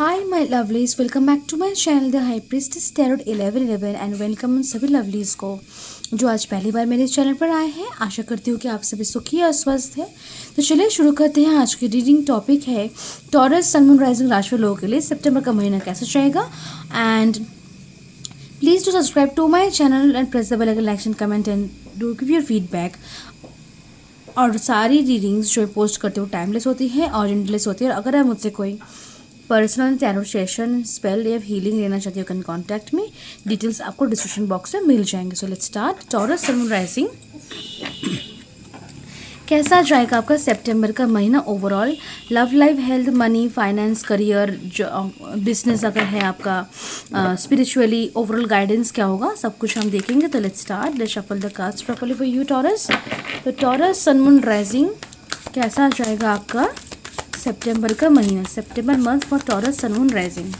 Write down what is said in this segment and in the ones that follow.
Hi my lovelies, welcome back to my channel the high priestess tarot 1111 and welcome सभी lovelies को जो आज पहली बार मेरे चैनल पर आए हैं। आशा करती हूँ कि आप सभी सुखी और स्वस्थ हैं। तो चलिए शुरू करते हैं। आज की रीडिंग टॉपिक है टॉरस सन मून राइजिंग राशि वालों लोगों के लिए सितंबर का महीना कैसा जाएगा। And please to subscribe to my channel and press the bell icon, like and comment and do give your feedback. और सारी रीडिंग्स जो पोस्ट करते हो टाइमलेस होती है और एंडलेस होती है। और अगर आप मुझसे कोई पर्सनल टैरो सेशन स्पेल या हीलिंग लेना चाहते हो कैन कॉन्टैक्ट में। डिटेल्स आपको डिस्क्रिप्शन बॉक्स में मिल जाएंगे। So let's start. Taurus sun moon rising कैसा जाएगा आपका सितंबर का महीना overall. Love life, health, money, finance, career, business अगर है आपका, स्पिरिचुअली ओवरऑल गाइडेंस क्या होगा, सब कुछ हम देखेंगे। तो let's start. Let's shuffle the cards properly for you Taurus. तो टॉरस सन मून राइजिंग कैसा जाएगा आपका सितंबर का महीना, सितंबर month for Taurus sun moon rising.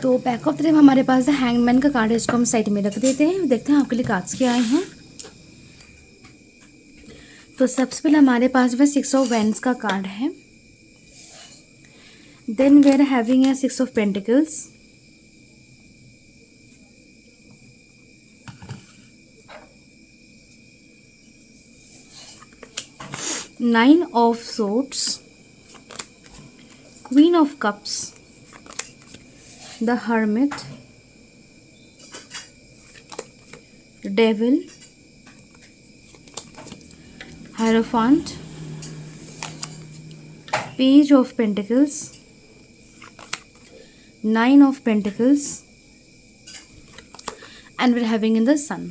तो बैक ऑफ द डेक हमारे पास हैंगमैन का कार्ड है, इसको हम साइड में रख देते हैं। देखते हैं आपके लिए कार्ड्स क्या आए हैं। तो सबसे पहले हमारे पास वह 6 ऑफ वैंड्स का कार्ड है। Then we are having a 6 of pentacles, 9 of swords, queen of cups, the hermit, devil, hierophant, page of pentacles, 9 of pentacles, and we're having in the sun.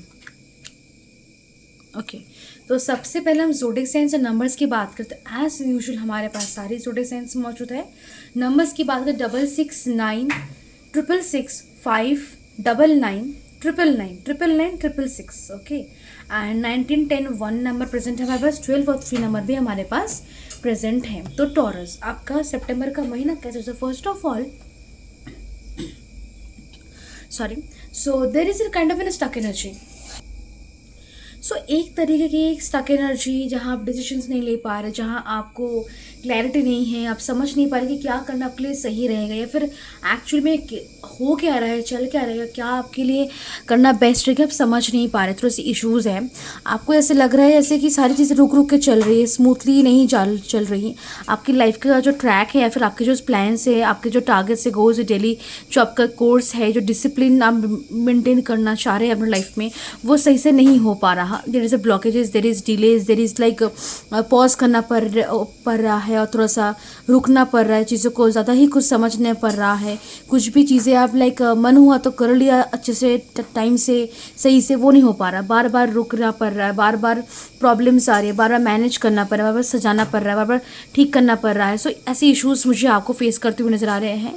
Okay, तो सबसे पहले हम zodiac science और numbers की बात करते हैं। As usual हमारे पास सारी ज़ोडिक साइंस मौजूद है। नंबर्स की बात करें 669 666 5 99 999 999 666। ओके, एंड 19 10 1 नंबर प्रेजेंट है हमारे पास। 12 और 3 नंबर भी हमारे पास प्रेजेंट है। तो टॉरस आपका सितंबर का महीना कैसे। First of all so there is a kind of an stuck energy. So एक तरीके की एक स्टक एनर्जी जहाँ आप डिसीजंस नहीं ले पा रहे, जहाँ आपको क्लैरिटी नहीं है, आप समझ नहीं पा रहे कि क्या करना आपके लिए सही रहेगा या फिर एक्चुअली में हो क्या रहा है, चल क्या रहेगा, क्या आपके लिए करना बेस्ट रहेगा, आप समझ नहीं पा रहे। थोड़े से इश्यूज़ हैं। आपको ऐसे लग रहा है जैसे कि सारी चीज़ें रुक रुक के चल रही है, स्मूथली नहीं चल रही। आपकी लाइफ का जो ट्रैक है या फिर आपके जो प्लान्स है, आपके जो टारगेट्स है, गोल्स है, डेली जो आपका कोर्स है, जो डिसिप्लिन आप मेंटेन करना चाह रहे हैं अपने लाइफ में, वो सही से नहीं हो पा रहा। There is a blockages, there is delays, there is like pause करना पड़ रहा है और थोड़ा सा रुकना पड़ रहा है। चीज़ों को ज़्यादा ही कुछ समझने पड़ रहा है। कुछ भी चीज़ें आप लाइक मन हुआ तो कर लिया अच्छे से, टाइम से, सही से, वो नहीं हो पा रहा। बार बार रुकना पड़ रहा है, बार बार प्रॉब्लम्स आ रही है, बार बार मैनेज करना पड़ रहा है, बार बार सजाना पड़ रहा है, बार बार ठीक करना पड़ रहा है। सो ऐसे इश्यूज़ मुझे आपको फेस करते हुए नज़र आ रहे हैं।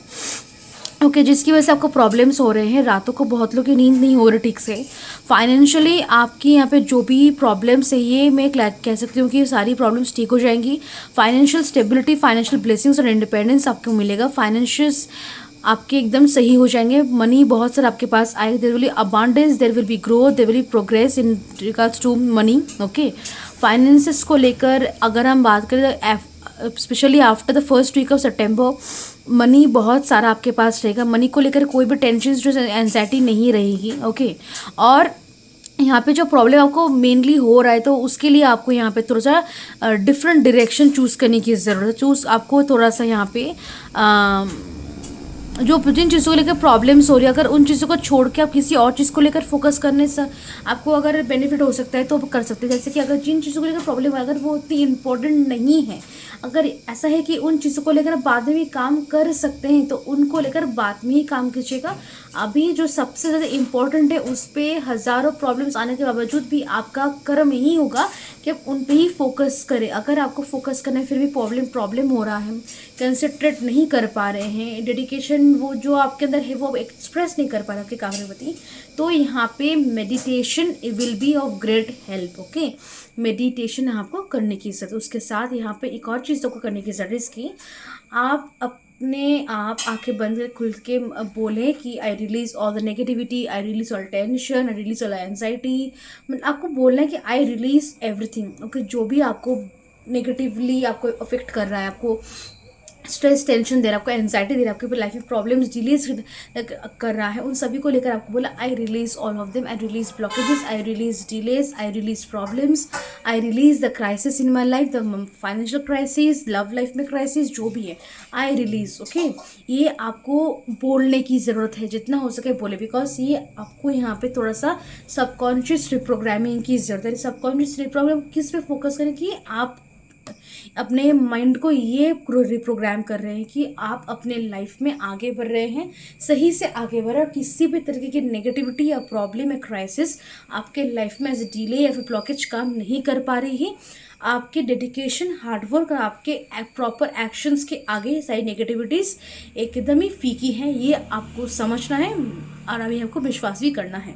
ओके, जिसकी वजह से आपको प्रॉब्लम्स हो रहे हैं। रातों को बहुत लोग की नींद नहीं हो रही ठीक से। फाइनेंशियली आपकी यहाँ पे जो भी प्रॉब्लम्स है, ये मैं कह सकती हूँ कि सारी प्रॉब्लम्स ठीक हो जाएंगी। फाइनेंशियल स्टेबिलिटी, फाइनेंशियल ब्लेसिंग्स और इंडिपेंडेंस आपको मिलेगा। फाइनेंशियल्स आपके एकदम सही हो जाएंगे। मनी बहुत सारा आपके पास आएगा। There will be abundance, there will be growth, there will be progress in regards to money. Okay, finances को लेकर अगर हम बात करें specially after the first week of September, money बहुत सारा आपके पास रहेगा। मनी को लेकर कोई भी टेंशन, जो एंजाइटी नहीं रहेगी। ओके, और यहाँ पे जो प्रॉब्लम आपको मेनली हो रहा है, तो उसके लिए आपको यहाँ पे थोड़ा सा डिफरेंट डायरेक्शन चूज़ करने की ज़रूरत है। आपको थोड़ा सा यहाँ पे जो जिन चीज़ों को लेकर प्रॉब्लम्स हो रही है, अगर उन चीज़ों को छोड़ के आप किसी और चीज़ को लेकर फोकस करने से आपको अगर बेनिफिट हो सकता है तो कर सकते हैं। जैसे कि अगर जिन चीज़ों को लेकर प्रॉब्लम है, अगर वो उतनी इंपॉर्टेंट नहीं है, अगर ऐसा है कि उन चीज़ों को लेकर आप बाद में भी काम कर सकते हैं, तो उनको लेकर बाद में ही काम कीजिएगा। अभी जो सबसे ज़्यादा इम्पोर्टेंट है उस पर हज़ारों प्रॉब्लम्स आने के बावजूद भी आपका कर्म यही होगा कि आप उन पे ही फोकस करें। अगर आपको फोकस करना है फिर भी प्रॉब्लम हो रहा है, कंसंट्रेट नहीं कर पा रहे हैं, डेडिकेशन वो जो आपके अंदर है वो एक्सप्रेस नहीं कर पा रहे आपके काम के प्रति, तो यहाँ पे meditation will be of great help. Okay, meditation आपको करने की ज़रूरत है। उसके साथ यहाँ पे एक और चीज़ आपको करने की ज़रूरत है इसकी, आप अपने आप आंखें बंद कर खुल के बोलें कि I release all the negativity, I release all tension, I release all anxiety. मतलब आपको बोलना है कि आई रिलीज एवरीथिंग। ओके, जो भी आपको नेगेटिवली आपको अफेक्ट कर रहा है, आपको स्ट्रेस टेंशन दे रहा है, आपको एंजाइटी दे रहा है, आपके लाइफ में प्रॉब्लम्स डिलेज कर रहा है, उन सभी को लेकर आपको बोला I release all of them, I release blockages, I release delays, I release problems, I release the crisis in my life, the financial crisis, love life में क्राइसिस, जो भी है आई रिलीज। ओके, ये आपको बोलने की ज़रूरत है, जितना हो सके बोले, बिकॉज ये आपको यहाँ पे थोड़ा सा सबकॉन्शियस रिप्रोग्रामिंग की ज़रूरत है। सबकॉन्शियस रिप्रोग्राम किस पे फोकस करें कि आप अपने माइंड को ये रिप्रोग्राम कर रहे हैं कि आप अपने लाइफ में आगे बढ़ रहे हैं, सही से आगे बढ़ रहे हैं, किसी भी तरीके की नेगेटिविटी या प्रॉब्लम या क्राइसिस आपके लाइफ में एज ए डिले या फिर ब्लॉकेज काम नहीं कर पा रही है। आपके डेडिकेशन, हार्डवर्क और आपके प्रॉपर एक्शंस के आगे सारी नेगेटिविटीज़ एकदम ही फीकी हैं, ये आपको समझना है और अभी आपको विश्वास भी करना है।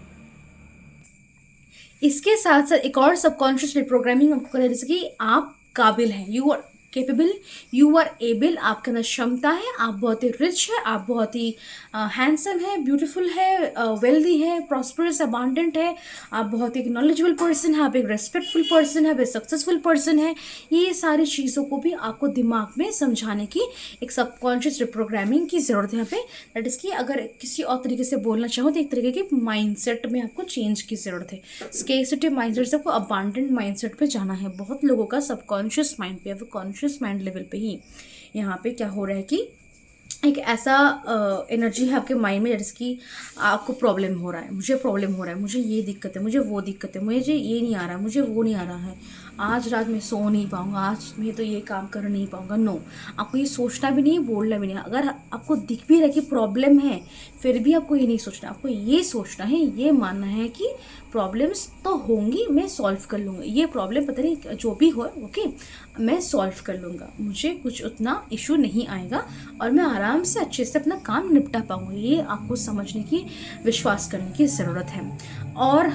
इसके साथ साथ एक और सबकॉन्शियस रिप्रोग्रामिंग आपको करें, जैसे कि आप काबिल हैं, you are capable, you are able, आपके अंदर क्षमता है, आप बहुत ही रिच है, आप बहुत ही हैंडसम है, ब्यूटीफुल है, वेल्दी है, प्रॉस्परस, अबांडेंट है, आप बहुत एक नॉलेजेबल पर्सन है, आप एक रेस्पेक्टफुल पर्सन है, आप एक सक्सेसफुल पर्सन है। ये सारी चीज़ों को भी आपको दिमाग में समझाने की एक सबकॉन्शियस रिप्रोग्रामिंग की ज़रूरत है यहाँ पे। दैट इज़ कि अगर किसी और तरीके से बोलना चाहो तो एक तरीके के माइंडसेट में आपको चेंज की ज़रूरत है। स्केर्सिटी माइंडसेट से आपको अबांडेंट माइंडसेट पे जाना है। बहुत लोगों का सबकॉन्शियस माइंड पे या फिर कॉन्शियस माइंड लेवल पे ही यहाँ पे क्या हो रहा है कि एक ऐसा एनर्जी है आपके माइंड में जिसकी आपको प्रॉब्लम हो रहा है, मुझे प्रॉब्लम हो रहा है, मुझे ये दिक्कत है, मुझे वो दिक्कत है, मुझे ये नहीं आ रहा, मुझे वो नहीं आ रहा है, आज रात में सो नहीं पाऊँगा, आज मैं तो ये काम कर नहीं पाऊँगा। नो, आपको ये सोचना भी नहीं, बोलना भी नहीं। अगर आपको दिख भी रहा है कि प्रॉब्लम है फिर भी आपको ये नहीं सोचना, आपको ये सोचना है, ये मानना है कि प्रॉब्लम्स तो होंगी, मैं सॉल्व कर लूँगा, ये प्रॉब्लम पता नहीं जो भी हो, ओके मैं सॉल्व कर लूँगा, मुझे कुछ उतना इशू नहीं आएगा और मैं आराम से अच्छे से अपना काम निपटा पाऊँगा। ये आपको समझने की, विश्वास करने की ज़रूरत है। और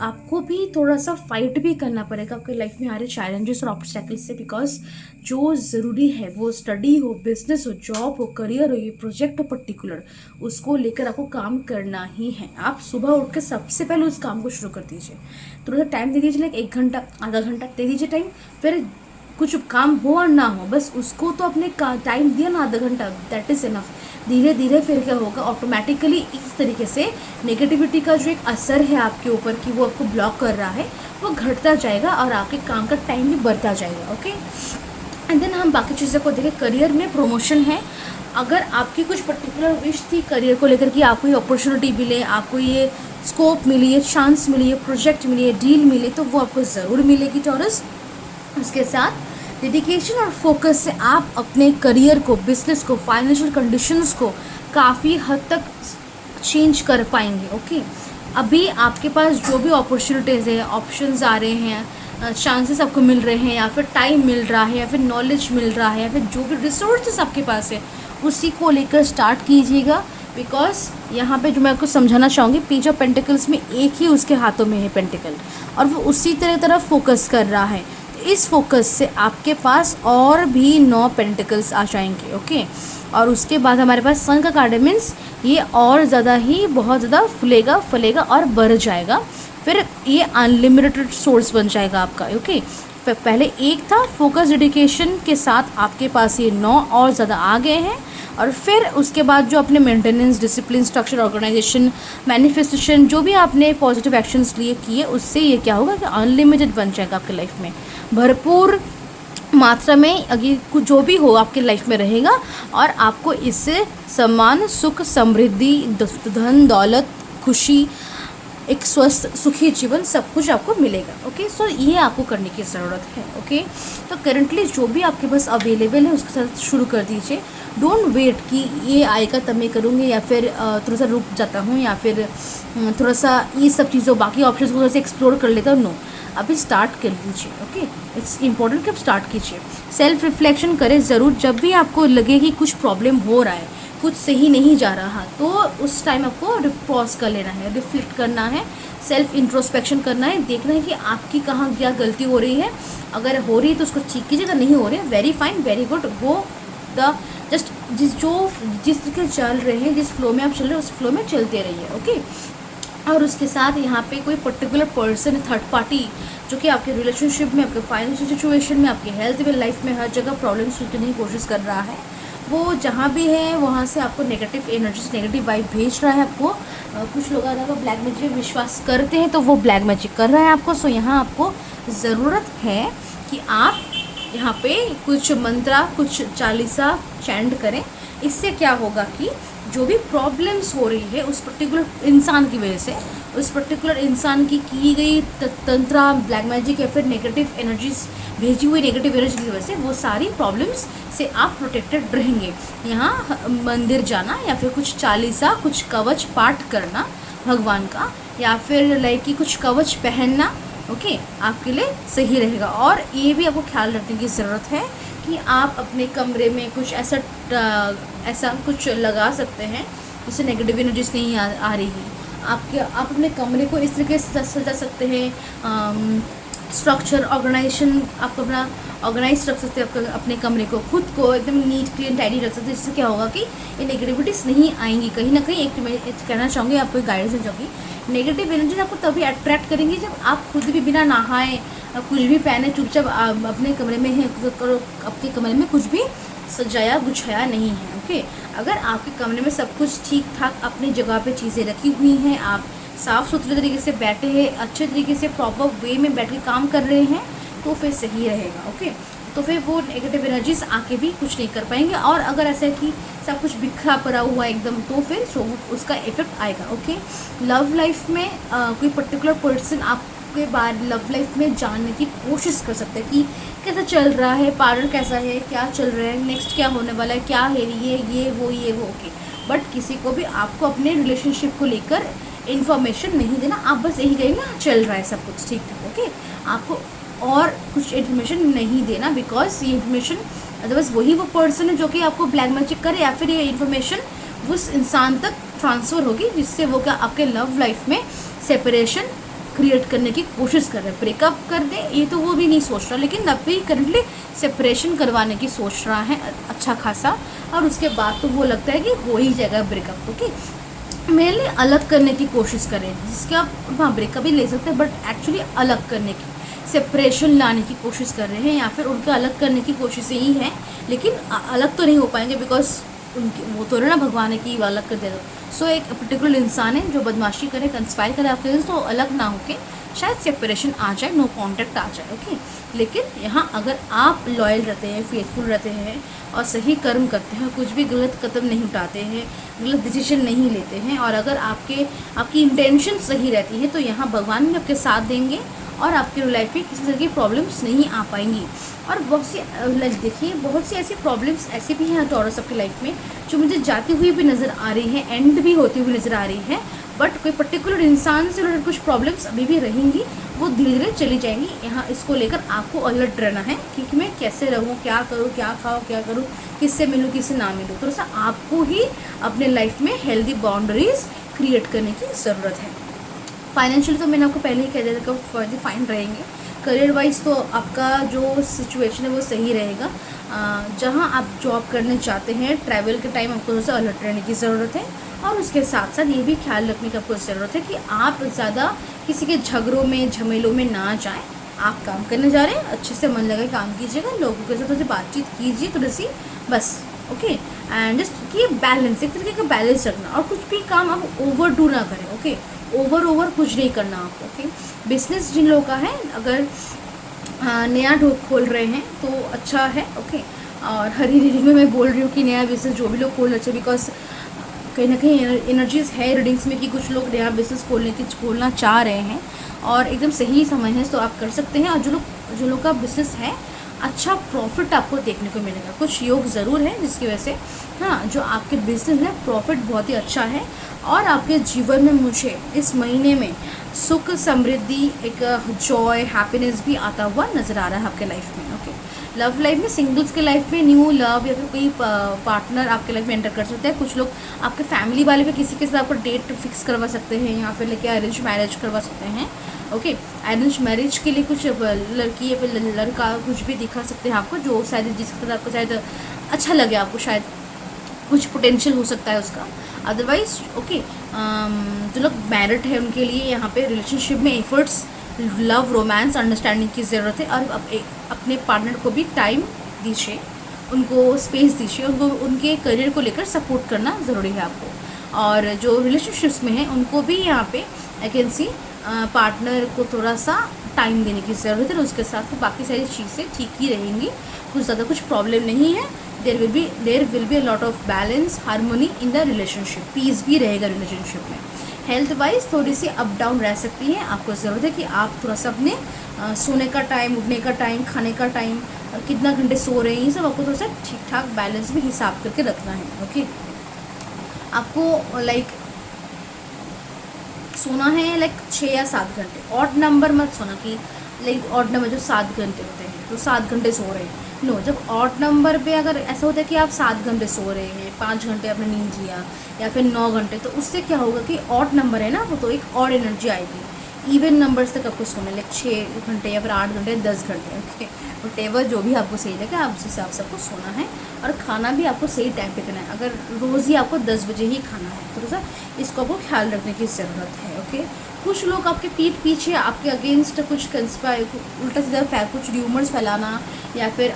आपको भी थोड़ा सा फाइट भी करना पड़ेगा आपके लाइफ में आ रहे चैलेंजेस और ऑब्स्टेकल्स से, बिकॉज जो ज़रूरी है वो स्टडी हो, बिजनेस हो, जॉब हो, करियर हो, ये प्रोजेक्ट हो पर्टिकुलर, उसको लेकर आपको काम करना ही है। आप सुबह उठ के सबसे पहले उस काम को शुरू कर दीजिए, थोड़ा सा टाइम दे दीजिए, लाइक 1 घंटा, आधा घंटा दे दीजिए टाइम, फिर कुछ काम हो और ना हो बस उसको तो अपने टाइम दिया ना, आधा घंटा, दैट इज़ इनफ। धीरे धीरे फिर क्या होगा, ऑटोमेटिकली इस तरीके से नेगेटिविटी का जो एक असर है आपके ऊपर कि वो आपको ब्लॉक कर रहा है वो घटता जाएगा और आपके काम का टाइम भी बढ़ता जाएगा। ओके, एंड देन हम बाकी चीज़ों को देखें। करियर में प्रमोशन है, अगर आपकी कुछ पर्टिकुलर विश थी करियर को लेकर कि आपको ये अपॉर्चुनिटी मिले, आपको ये स्कोप मिली, ये चांस मिली, ये प्रोजेक्ट मिली, ये डील मिले, तो वो आपको ज़रूर मिलेगी टॉरस। उसके साथ डेडिकेशन और फोकस से आप अपने करियर को, बिजनेस को, फाइनेंशियल कंडीशंस को काफ़ी हद तक चेंज कर पाएंगे। ओके, अभी आपके पास जो भी अपॉर्चुनिटीज़ है, ऑप्शंस आ रहे हैं, चांसेस आपको मिल रहे हैं, या फिर टाइम मिल रहा है, या फिर नॉलेज मिल रहा है, या फिर जो भी रिसोर्सेज आपके पास है उसी को लेकर स्टार्ट कीजिएगा। बिकॉज यहाँ पे जो मैं आपको समझाना चाहूँगी, पेज ऑफ पेंटिकल्स में एक ही उसके हाथों में है पेंटिकल और वो उसी तरफ फोकस कर रहा है। इस फोकस से आपके पास और भी 9 पेंटिकल्स आ जाएंगे। ओके, और उसके बाद हमारे पास सन का कार्ड मीन्स ये और ज़्यादा ही बहुत ज़्यादा फूलेगा, फलेगा और बढ़ जाएगा, फिर ये अनलिमिटेड सोर्स बन जाएगा आपका। ओके, पहले एक था, फोकस डेडिकेशन के साथ आपके पास ये 9 और ज़्यादा आ गए हैं, और फिर उसके बाद जो अपने maintenance, discipline, structure, organisation, manifestation, जो भी आपने पॉजिटिव एक्शंस लिए किए, उससे ये क्या होगा कि अनलिमिटेड बन जाएगा आपके लाइफ में, भरपूर मात्रा में अगर जो भी हो आपके लाइफ में रहेगा और आपको इससे सम्मान, सुख, समृद्धि, धन, दौलत, खुशी, एक स्वस्थ सुखी जीवन सब कुछ आपको मिलेगा। ओके, सो ये आपको करने की ज़रूरत है। ओके, तो करंटली जो भी आपके पास अवेलेबल है उसके साथ शुरू कर दीजिए। डोंट वेट कि ये आएगा तब मैं करूँगी, या फिर थोड़ा सा रुक जाता हूँ, या फिर थोड़ा सा ये सब चीज़ों बाकी ऑप्शंस को थोड़ा सा एक्सप्लोर कर लेता हूँ। नो, अभी स्टार्ट कर दीजिए। ओके, इट्स इम्पॉर्टेंट कि आप स्टार्ट कीजिए। सेल्फ रिफ्लेक्शन करें ज़रूर। जब भी आपको लगे कि कुछ प्रॉब्लम हो रहा है, कुछ सही नहीं जा रहा, तो उस टाइम आपको पॉज कर लेना है, रिफ्लेक्ट करना है, सेल्फ इंट्रोस्पेक्शन करना है, देखना है कि आपकी कहाँ क्या गलती हो रही है। अगर हो रही है तो उसको ठीक कीजिए, अगर नहीं हो रही है very fine, very good, go the just जिस तरीके चल रहे हैं, जिस फ्लो में आप चल रहे हैं उस फ्लो में चलते रहिए। ओके, और उसके साथ यहाँ पे कोई पर्टिकुलर पर्सन, थर्ड पार्टी, जो कि आपके रिलेशनशिप में, आपके फाइनेंशियल सिचुएशन में, आपकी हेल्थ में, लाइफ में हर जगह प्रॉब्लम सॉल्व करने की कोशिश कर रहा है, वो जहाँ भी है वहाँ से आपको नेगेटिव एनर्जीज, नेगेटिव वाइब भेज रहा है आपको। कुछ लोग अगर ब्लैक मैजिक में विश्वास करते हैं तो वो ब्लैक मैजिक कर रहा है आपको। सो यहाँ आपको ज़रूरत है कि आप यहाँ पे कुछ मंत्रा, कुछ चालीसा चैंट करें। इससे क्या होगा कि जो भी प्रॉब्लम्स हो रही है उस पर्टिकुलर इंसान की वजह से, उस पर्टिकुलर इंसान की गई तंत्रा, ब्लैक मैजिक या फिर नेगेटिव एनर्जीज, भेजी हुई नेगेटिव एनर्जी की वजह से वो सारी प्रॉब्लम्स से आप प्रोटेक्टेड रहेंगे। यहाँ मंदिर जाना या फिर कुछ चालीसा, कुछ कवच पाठ करना भगवान का, या फिर लाइक कि कुछ कवच पहनना, ओके, आपके लिए सही रहेगा। और ये भी आपको ख्याल रखने की ज़रूरत है कि आप अपने कमरे में कुछ ऐसा कुछ लगा सकते हैं जिससे नेगेटिव एनर्जीज नहीं आ रही है। आप अपने कमरे को इस तरीके से सजा सकते हैं, स्ट्रक्चर, ऑर्गेनाइजेशन आप अपना ऑर्गेनाइज रख सकते हैं, अपने कमरे को, खुद को एकदम नीट क्लीन टाइडी रख सकते हैं, जिससे क्या होगा कि ये नेगेटिविटीज़ नहीं आएंगी। कहीं ना कहीं एक मैं कहना चाहूँगी, आपको गाइडेंस देना चाहूँगी, नेगेटिव एनर्जीज आपको तभी अट्रैक्ट करेंगी जब आप खुद भी बिना नहाए, कुछ भी पहने, चुपचाप अपने कमरे में है, आपके कमरे में कुछ भी सजाया गुछाया नहीं है। ओके, अगर आपके कमरे में सब कुछ ठीक ठाक अपनी जगह पे चीज़ें रखी हुई हैं, आप साफ़ सुथरे तरीके से बैठे हैं, अच्छे तरीके से प्रॉपर वे में बैठ के काम कर रहे हैं, तो फिर सही रहेगा। ओके, तो फिर वो नेगेटिव एनर्जीज आके भी कुछ नहीं कर पाएंगे। और अगर ऐसा है कि सब कुछ बिखरा पड़ा हुआ है एकदम, तो फिर उसका इफेक्ट आएगा। ओके, लव लाइफ में कोई पर्टिकुलर पर्सन आपके बारे लव लाइफ में जानने की कोशिश कर सकते हैं कि कैसा चल रहा है, पार्टनर कैसा है, क्या चल रहा है, नेक्स्ट क्या होने वाला है, क्या है ये वो। ओके, बट किसी को भी आपको अपने रिलेशनशिप को लेकर इन्फॉर्मेशन नहीं देना। आप बस यही कहेंगे ना चल रहा है सब कुछ ठीक ठाक। ओके, आपको और कुछ इन्फॉर्मेशन नहीं देना, बिकॉज ये इन्फॉर्मेशन अदरवाइज वही वो पर्सन है जो कि आपको ब्लैक मैजिक करे, या फिर ये इन्फॉर्मेशन उस इंसान तक ट्रांसफ़र होगी जिससे वो क्या आपके लव लाइफ में सेपरेशन क्रिएट करने की कोशिश कर रहे हैं, ब्रेकअप कर दे, ये तो वो भी नहीं सोच रहा, लेकिन अभी करंटली सेपरेशन करवाने की सोच रहा है अच्छा खासा, और उसके बाद तो वो लगता है कि हो ही जाएगा ब्रेकअप। ओके, मेरे लिए अलग करने की कोशिश करें, जिसके आप हाँ ब्रेकअप भी ले सकते हैं, बट एक्चुअली अलग करने की, सेपरेशन लाने की कोशिश कर रहे हैं, या फिर उनके अलग करने की कोशिश यही है, लेकिन अलग तो नहीं हो पाएंगे, बिकॉज उनकी वो तो ना भगवान है कि अलग कर दे दो। सो एक पर्टिकुलर इंसान है जो बदमाशी करे, कंस्पायर करे आपके लिए, तो अलग ना होके शायद सेपरेशन आ जाए, नो कॉन्टैक्ट आ जाए। ओके, लेकिन यहाँ अगर आप लॉयल रहते हैं, फेथफुल रहते हैं और सही कर्म करते हैं, कुछ भी गलत कदम नहीं उठाते हैं, गलत डिसीजन नहीं लेते हैं, और अगर आपकी इंटेंशन सही रहती है, तो यहाँ भगवान भी आपके साथ देंगे और आपकी लाइफ में किसी तरह की प्रॉब्लम्स नहीं आ पाएंगी। और बहुत सी देखिए, बहुत सी ऐसी प्रॉब्लम्स ऐसी भी हैं टॉरस आपकी लाइफ में जो मुझे जाती हुई भी नज़र आ रही है, एंड भी होती हुई नज़र आ रही है, बट कोई पर्टिकुलर इंसान से रिलेटेड कुछ प्रॉब्लम्स अभी भी रहेंगी, वो धीरे धीरे चली जाएंगी। यहाँ इसको लेकर आपको अलर्ट रहना है कि मैं कैसे रहूँ, क्या करूँ, क्या खाऊँ, क्या करूँ, किससे मिलूँ, किससे ना मिलूँ। थोड़ा सा आपको ही अपने लाइफ में हेल्दी बाउंड्रीज क्रिएट करने की ज़रूरत है। फाइनेंशियल तो मैंने आपको पहले ही कह दिया था कि फाइन रहेंगे। करियर वाइज तो आपका जो सिचुएशन है वो सही रहेगा। जहाँ आप जॉब करने चाहते हैं, ट्रैवल के टाइम आपको थोड़ा सा अलर्ट रहने की ज़रूरत है, और उसके साथ साथ ये भी ख्याल रखने की आपको ज़रूरत है कि आप ज़्यादा किसी के झगड़ों में, झमेलों में ना जाएं। आप काम करने जा रहे हैं, अच्छे से मन लगा काम कीजिएगा, लोगों के साथ थोड़ी बातचीत कीजिए थोड़ी सी, बस। ओके, एंड जस्ट कि बैलेंस, एक तरीके का बैलेंस रखना, और कुछ भी काम आप ओवर डू ना करें। ओके, ओवर कुछ नहीं करना आपको। ओके, बिजनेस जिन लोगों का है, अगर नया खोल रहे हैं तो अच्छा है। ओके, और हरी रीडिंग में मैं बोल रही हूँ कि नया बिजनेस जो भी लोग खोल अच्छे, बिकॉज कहीं ना कहीं एनर्जीज है रीडिंग्स में कि कुछ लोग नया बिजनेस खोलना चाह रहे हैं और एकदम सही समय है, तो आप कर सकते हैं। और जो लोग का बिजनेस है अच्छा प्रॉफिट आपको देखने को मिलेगा, कुछ योग ज़रूर है जिसकी वजह से हाँ जो आपके बिजनेस में प्रॉफिट बहुत ही अच्छा है। और आपके जीवन में मुझे इस महीने में सुख, समृद्धि, एक जॉय, हैप्पीनेस भी आता हुआ नज़र आ रहा है आपके लाइफ में। ओके, लव लाइफ में, सिंगल्स के लाइफ में न्यू लव या फिर कोई पार्टनर आपके लाइफ में एंटर कर सकते हैं। कुछ लोग आपके फैमिली वाले भी किसी के साथ आपको डेट फिक्स करवा सकते हैं या फिर लेके अरेंज मैरिज करवा सकते हैं। ओके, अरेंज मैरिज के लिए कुछ लड़की या फिर लड़का कुछ भी दिखा सकते हैं आपको, जो शायद जिसके साथ आपको शायद अच्छा लगे, आपको शायद कुछ पोटेंशियल हो सकता है उसका। अदरवाइज ओके, जो लोग मैरिड है उनके लिए यहाँ पे रिलेशनशिप में एफर्ट्स, लव, रोमांस, अंडरस्टैंडिंग की ज़रूरत है। और अपने पार्टनर को भी टाइम दीजिए, उनको स्पेस दीजिए, उनको उनके करियर को लेकर सपोर्ट करना ज़रूरी है आपको। और जो रिलेशनशिप्स में हैं उनको भी यहाँ पे आई कैन सी पार्टनर को थोड़ा सा टाइम देने की ज़रूरत है। उसके साथ फिर बाकी सारी चीज़ें ठीक ही रहेंगी, कुछ ज़्यादा कुछ प्रॉब्लम नहीं है। There will be a lot of balance, harmony in the relationship, peace भी रहेगा रिलेशनशिप में। हेल्थ वाइज थोड़ी सी अप डाउन रह सकती है, आपको ज़रूरत है कि आप थोड़ा सा अपने सोने का टाइम, उठने का टाइम, खाने का टाइम, कितना घंटे सो रहे हैं, ये सब आपको थोड़ा सा ठीक ठाक बैलेंस भी हिसाब करके रखना है। ओके, आपको लाइक सोना है लाइक 6 या 7 घंटे, ऑड नंबर मत सोना कि लाइक ऑड नंबर जो 7 घंटे होते हैं तो 7 घंटे सो रहे हैं। नो, जब ऑड नंबर पे अगर ऐसा होता है कि आप 7 घंटे सो रहे हैं, 5 घंटे आपने नींद लिया या फिर 9 घंटे, तो उससे क्या होगा कि ऑड नंबर है ना वो, तो एक ऑड एनर्जी आएगी। इवन नंबर्स तक आपको सोना लाइक 6 घंटे या फिर 8 घंटे, 10 घंटे। ओके, वटेवर जो भी आपको सही लगे आप उस हिसाब से आपको सोना है। और खाना भी आपको सही टाइम पे करना है। अगर रोज़ ही आपको 10 बजे ही खाना है तो थोड़ा सा इसको आपको ख्याल रखने की ज़रूरत है। ओके, कुछ लोग आपके पीठ पीछे आपके अगेंस्ट कुछ कंस्पायर, उल्टा सीधा कुछ र्यूमर्स फैलाना या फिर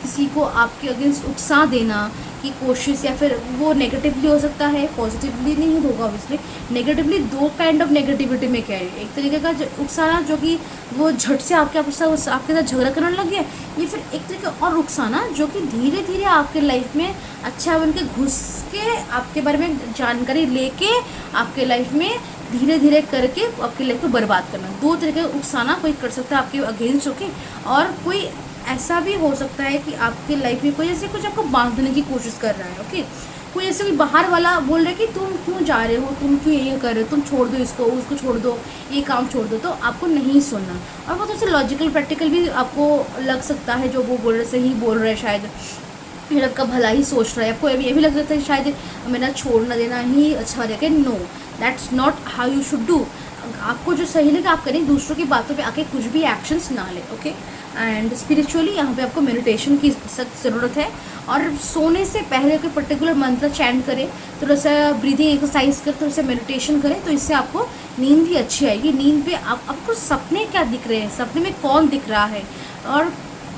किसी को आपके अगेंस्ट उकसा देना की कोशिश, या फिर वो नेगेटिवली हो सकता है, पॉजिटिवली नहीं होगा ऑब्वियसली। नेगेटिवली दो काइंड ऑफ नेगेटिविटी में क्या है, एक तरीके का उकसाना जो कि वो झट से आपके साथ झगड़ा करने लग गया, ये फिर एक तरीके और उकसाना जो कि धीरे धीरे आपके लाइफ में अच्छा बन के घुस के आपके बारे में जानकारी लेके आपके लाइफ में धीरे धीरे करके आपकी लाइफ को बर्बाद करना। दो तरीके का उकसाना कोई कर सकता है आपके अगेंस्ट होके, और कोई ऐसा भी हो सकता है कि आपके लाइफ में कोई ऐसे कुछ आपको बांधने की कोशिश कर रहा है। ओके, कोई ऐसे कोई बाहर वाला बोल रहा है कि तुम क्यों जा रहे हो, तुम क्यों ये कर रहे हो, तुम छोड़ दो इसको, उसको छोड़ दो, ये काम छोड़ दो, तो आपको नहीं सुनना। और वो थोड़ा सा लॉजिकल प्रैक्टिकल भी आपको लग सकता है, जो वो बोल रहे सही बोल रहे हैं, शायद फिर आपका भला ही सोच रहा है। आपको ये भी लग रहा है शायद मेरा छोड़ना देना ही अच्छा रहेगा। No, that's not how you should do. आपको जो सही लगे आप करें, दूसरों की बातों पे आके कुछ भी एक्शंस ना लें। ओके, एंड स्पिरिचुअली यहाँ पे आपको मेडिटेशन की सख्त ज़रूरत है। और सोने से पहले कोई पर्टिकुलर मंत्र चैंट करें, थोड़ा सा ब्रीदिंग एक्सरसाइज करें, थोड़ा सा मेडिटेशन करें, तो इससे आपको नींद भी अच्छी आएगी। नींद पे आपको सपने क्या दिख रहे हैं, सपने में कौन दिख रहा है और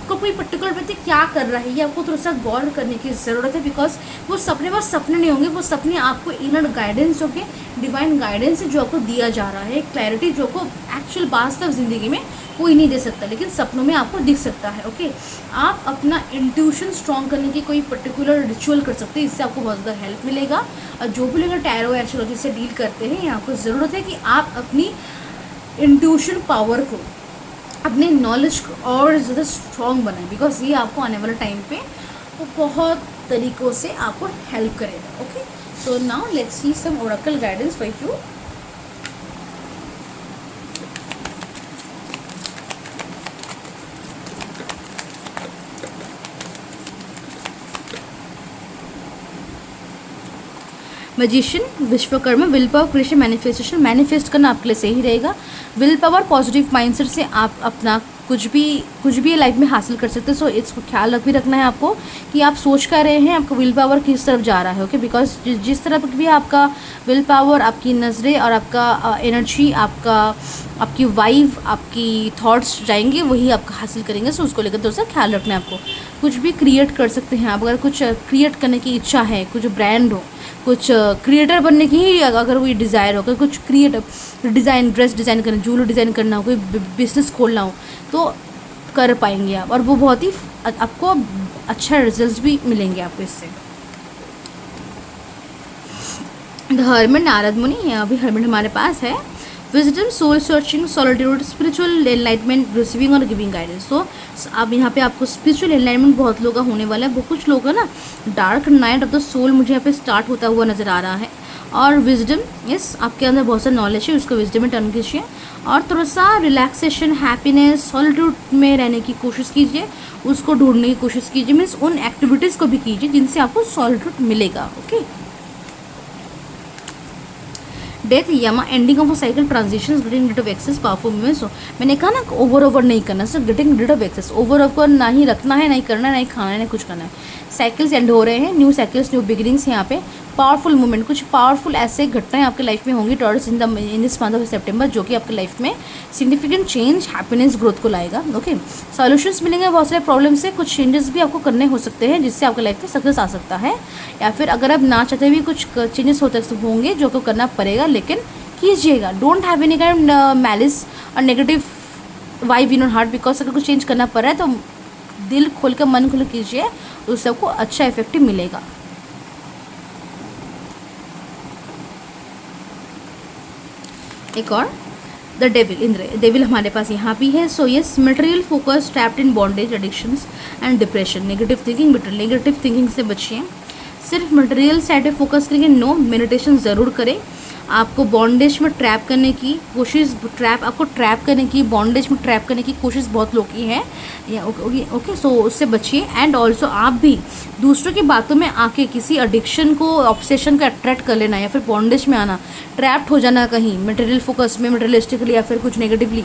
कोई पर्टिकुलर व्यक्ति क्या कर रहा है, ये आपको थोड़ा सा गौर करने की ज़रूरत है। बिकॉज वो सपने बस सपने नहीं होंगे, वो सपने आपको इनर गाइडेंस होंगे, डिवाइन गाइडेंस जो आपको दिया जा रहा है, क्लैरिटी जो को एक्चुअल वास्तव ज़िंदगी में कोई नहीं दे सकता, लेकिन सपनों में आपको दिख सकता है। ओके, आप अपना इंट्यूशन स्ट्रॉन्ग करने की कोई पर्टिकुलर रिचुअल कर सकते हैं, इससे आपको बहुत ज़्यादा हेल्प मिलेगा। और जो भी लोग टैरो एस्ट्रोलॉजी से डील करते हैं, यहाँ आपको ज़रूरत है कि आप अपनी इंट्यूशन पावर को, अपने नॉलेज को और ज़्यादा स्ट्रॉन्ग बनाएं, बिकॉज ये आपको आने वाले टाइम पे वो बहुत तरीक़ों से आपको हेल्प करेगा। Okay, so now let's see some oracle guidance for you. Magician, Vishwakarma, will power, creation, manifestation. Manifest करना आपके लिए सही रहेगा। विल पावर, पॉजिटिव माइंडसेट से आप अपना कुछ भी लाइफ में हासिल कर सकते हैं। सो इसको ख्याल भी रखना है आपको कि आप सोच कर रहे हैं, आपका विल पावर किस तरफ जा रहा है। ओके, बिकॉज जिस तरफ भी आपका विल पावर, आपकी नज़रें और आपका एनर्जी, आपकी वाइब, आपकी थॉट्स जाएंगे, वही आपका हासिल करेंगे। सो उसको लेकर थोड़ा सा ख्याल रखना है आपको। कुछ भी क्रिएट कर सकते हैं आप, अगर कुछ क्रिएट करने की इच्छा है, कुछ ब्रांड हो, कुछ क्रिएटर बनने की ही अगर कोई डिज़ायर हो, अगर कुछ डिज़ाइन, ड्रेस डिज़ाइन करना, ज्वेलरी डिज़ाइन करना हो, कोई बिजनेस खोलना हो, तो कर पाएंगे आप, और वो बहुत ही आपको अच्छा रिजल्ट्स भी मिलेंगे आपको इससे। द हर्मिट नारद मुनि, अभी हर्मिट हमारे पास है। Wisdom, soul searching, solitude, spiritual enlightenment, receiving और गिविंग गाइडेंस। तो अब यहाँ पे आपको स्पिरिचुअल एनलाइटमेंट बहुत लोगों का होने वाला है। बहुत कुछ लोग है ना, dark night of the soul मुझे यहाँ पे स्टार्ट होता हुआ नज़र आ रहा है। और विजडम, यस, आपके अंदर बहुत सारा नॉलेज है, उसको विजडम में टर्न कीजिए। और थोड़ा सा रिलैक्सेशन, हैप्पीनेस, सॉलिट्यूड में रहने की कोशिश कीजिए, उसको ढूंढने की कोशिश कीजिए, मीन्स उन एक्टिविटीज़ को भी कीजिए जिनसे आपको सॉलिट्यूड मिलेगा। Okay. Death, Yama, ending of a cycle, transition, getting rid of excess, powerful movements. हो मैंने कहा ना, ओवर नहीं करना, so getting rid of excess, over ना ही रखना है, नहीं करना है, नहीं खाना है, नहीं कुछ करना है। साइकिल्स एंड हो रहे हैं, न्यू साइकिल्स, न्यू बिगिनिंग्स यहाँ पे। पावरफुल मूवमेंट, कुछ पावरफुल ऐसे घटनाएं आपके लाइफ में होंगी टॉर्ड्स इन दिस मंथ ऑफ सितंबर, जो कि आपके लाइफ में सिग्निफिकेंट चेंज, हैप्पीनेस, ग्रोथ को लाएगा। ओके। सॉल्यूशंस मिलेंगे बहुत सारे प्रॉब्लम से, कुछ चेंजेस भी आपको करने हो सकते हैं जिससे आपके लाइफ में सक्सेस आ सकता है, या फिर अगर आप ना चाहते भी कुछ चेंजेस होंगे जो आपको करना पड़ेगा, लेकिन कीजिएगा। Don't have any kind malice और negative vibe in your heart, because अगर कुछ चेंज करना पड़ रहा है तो दिल खोल कर, मन खोल कीजिए, उससे आपको अच्छा इफेक्टिव मिलेगा। एक और, द डेविल, इंद्र, डेविल हमारे पास यहाँ भी है। So yes, material focus, trapped in bondage, addictions and depression, negative thinking, but negative thinking से बचिए। सिर्फ मटेरियल साइड पे फोकस करेंगे, नो, मेडिटेशन ज़रूर करें। आपको बॉन्डेज में ट्रैप करने की कोशिश, आपको ट्रैप करने की, बॉन्डेज में ट्रैप करने की कोशिश बहुत लोग की है। ओके, सो उससे बचिए। एंड ऑल्सो आप भी दूसरों की बातों में आके किसी एडिक्शन को, ऑब्सेशन को अट्रैक्ट कर लेना, या फिर बॉन्डेज में आना, ट्रैप्ड हो जाना कहीं मटेरियल फोकस में, मटेरियलिस्टिकली या फिर कुछ नेगेटिवली,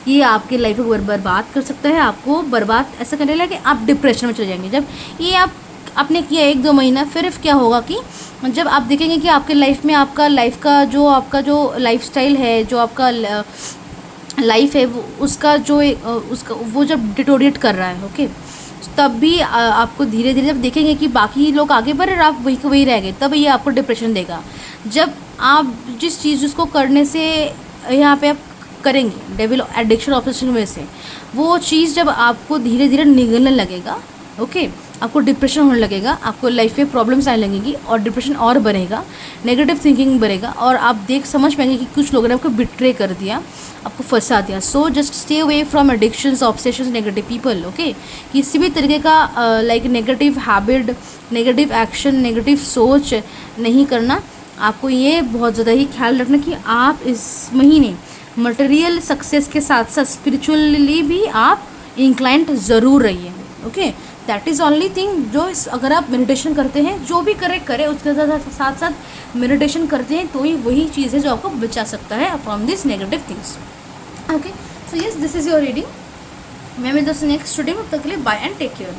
ये आपके लाइफ को बर्बाद कर सकता है। आपको बर्बाद ऐसा करने लगे कि आप डिप्रेशन में चले जाएंगे। जब ये आपने किया 1-2 महीना, फिर क्या होगा कि जब आप देखेंगे कि आपके लाइफ में आपका जो लाइफस्टाइल है, जो आपका लाइफ है, उसका वो जब डिटोरिएट कर रहा है, ओके, तब भी आपको धीरे धीरे जब देखेंगे कि बाकी लोग आगे बढ़े और आप वही रह गए, तब ये आपको डिप्रेशन देगा। जब आप जिस चीज़ उसको करने से यहाँ पे आप करेंगे, डेविल एडिक्शन ऑब्सेशन में से, वो चीज़ जब आपको धीरे धीरे निगलने लगेगा, ओके, आपको डिप्रेशन होने लगेगा, आपको लाइफ में प्रॉब्लम्स आने लगेंगी और डिप्रेशन और बढ़ेगा, नेगेटिव थिंकिंग बढ़ेगा, और आप समझ पाएंगे कि कुछ लोगों ने आपको बिट्रे कर दिया, आपको फंसा दिया। So just stay away from addictions, obsessions, negative people. Okay, किसी भी तरीके का like negative habit, negative action, negative सोच नहीं करना। आपको ये बहुत ज़्यादा ही ख्याल रखना कि आप इस महीने मटेरियल सक्सेस के साथ साथ स्पिरिचुअली भी आप इंक्लाइंट ज़रूर रहिए। Okay, that is only thing. जो अगर आप मेडिटेशन करते हैं, जो भी करें उसके साथ साथ मेडिटेशन करते हैं, तो ही वही चीज़ है जो आपको बचा सकता है from this negative things. Okay, so yes, this is your reading. मैं दोस्तों नेक्स्ट वीडियो में, तब तक के लिए बाय एंड टेक केयर।